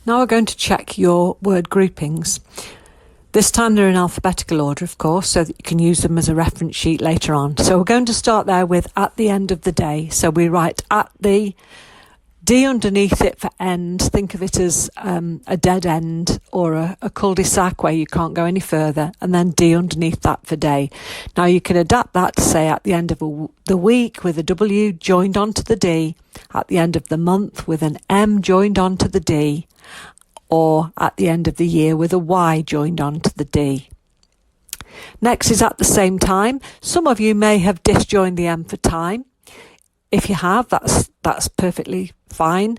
Now we're going to check your word groupings. This time they're in alphabetical order, of course, so that you can use them as a reference sheet later on. So we're going to start there with at the end of the day. So we write at the, D underneath it for end. Think of it as a dead end or a cul-de-sac where you can't go any further, and then D underneath that for day. Now you can adapt that to say at the end of the week with a W joined onto the D, at the end of the month with an M joined onto the D, or at the end of the year with a Y joined onto the D. Next is at the same time. Some of you may have disjoined the M for time. If you have, that's perfectly fine.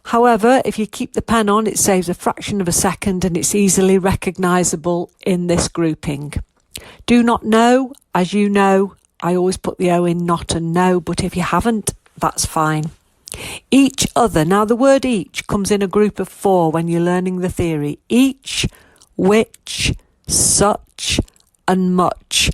However, if you keep the pen on, it saves a fraction of a second and it's easily recognisable in this grouping. Do not know, as you know, I always put the O in not and no, but if you haven't, that's fine. Each other. Now the word each comes in a group of 4 when you're learning the theory. Each, which, such and much.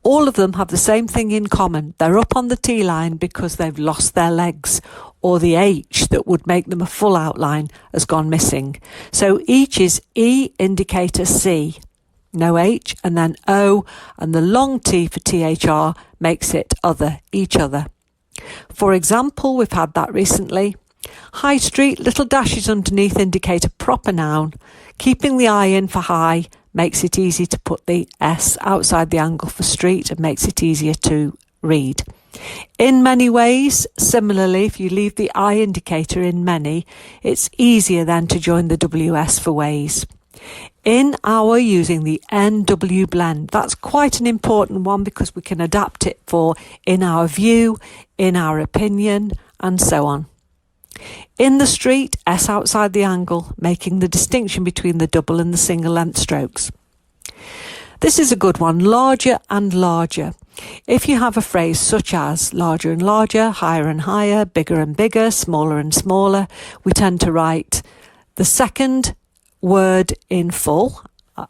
All of them have the same thing in common. They're up on the T line because they've lost their legs, or the H that would make them a full outline has gone missing. So each is E, indicator C, no H, and then O, and the long T for THR makes it other, each other. For example, we've had that recently. High street, little dashes underneath indicate a proper noun. Keeping the I in for high makes it easy to put the S outside the angle for street and makes it easier to read. In many ways, similarly, if you leave the I indicator in many, it's easier then to join the WS for ways. In our using the NW blend, that's quite an important one because we can adapt it for in our view, in our opinion, and so on. In the street, S outside the angle, making the distinction between the double and the single length strokes. This is a good one, larger and larger. If you have a phrase such as larger and larger, higher and higher, bigger and bigger, smaller and smaller, we tend to write the second word in full,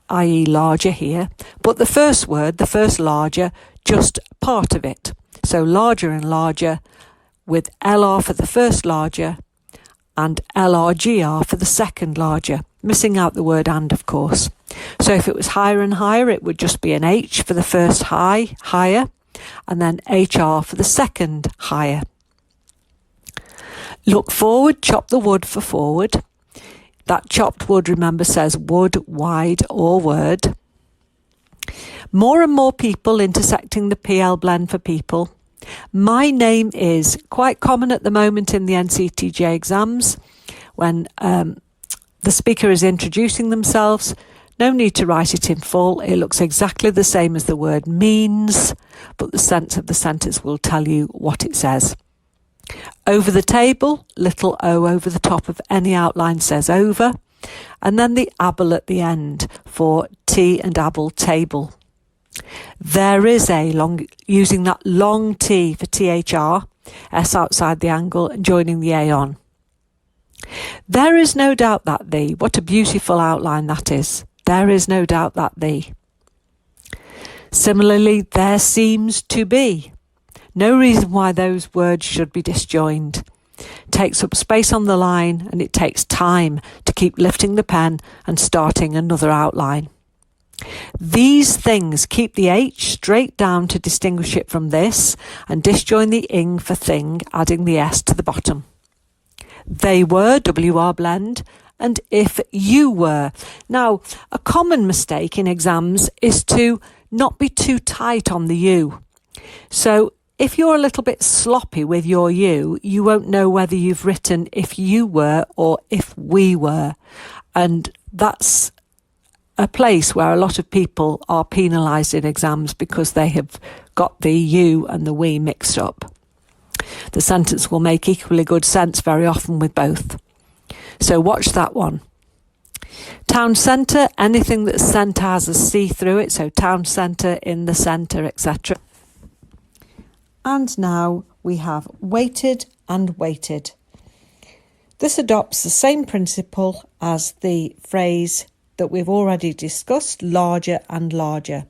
i.e. larger here, but the first word, the first larger, just part of it. So larger and larger with LR for the first larger and LRGR for the second larger, missing out the word and, of course. So if it was higher and higher, it would just be an H for the first high, higher, and then HR for the second higher. Look forward, chop the wood for forward. That chopped wood, remember, says wood, wide, or word. More and more people intersecting the PL blend for people. My name is quite common at the moment in the NCTJ exams when the speaker is introducing themselves. No need to write it in full. It looks exactly the same as the word means, but the sense of the sentence will tell you what it says. Over the table, little O over the top of any outline says over, and then the able at the end for T and able, table. There is a long, using that long T for THR, S outside the angle and joining the A on. There is no doubt that the, what a beautiful outline that is. There is no doubt that the. Similarly, there seems to be. No reason why those words should be disjoined. Takes up space on the line and it takes time to keep lifting the pen and starting another outline. These things keep the H straight down to distinguish it from this and disjoin the ing for thing, adding the S to the bottom. They were, WR blend, and if you were. Now, a common mistake in exams is to not be too tight on the U. So if you're a little bit sloppy with your U, you won't know whether you've written if you were or if we were. And that's a place where a lot of people are penalised in exams because they have got the you and the we mixed up. The sentence will make equally good sense very often with both. So watch that one. Town centre, anything that's centre has a C through it, so town centre, in the centre, etc. And now we have weighted and weighted. This adopts the same principle as the phrase that we've already discussed, larger and larger,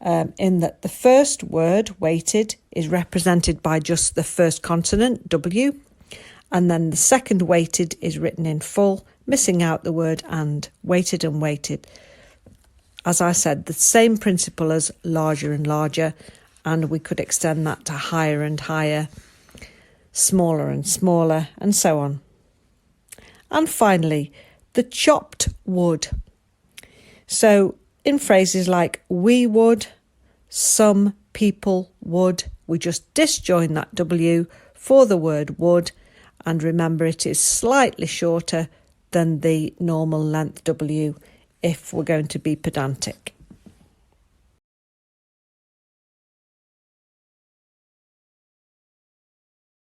in that the first word, weighted, is represented by just the first consonant, W, and then the second weighted is written in full, missing out the word and, weighted and weighted. As I said, the same principle as larger and larger, and we could extend that to higher and higher, smaller and smaller, and so on. And finally, the chopped wood. So in phrases like we would, some people would, we just disjoin that W for the word would, and remember it is slightly shorter than the normal length W if we're going to be pedantic.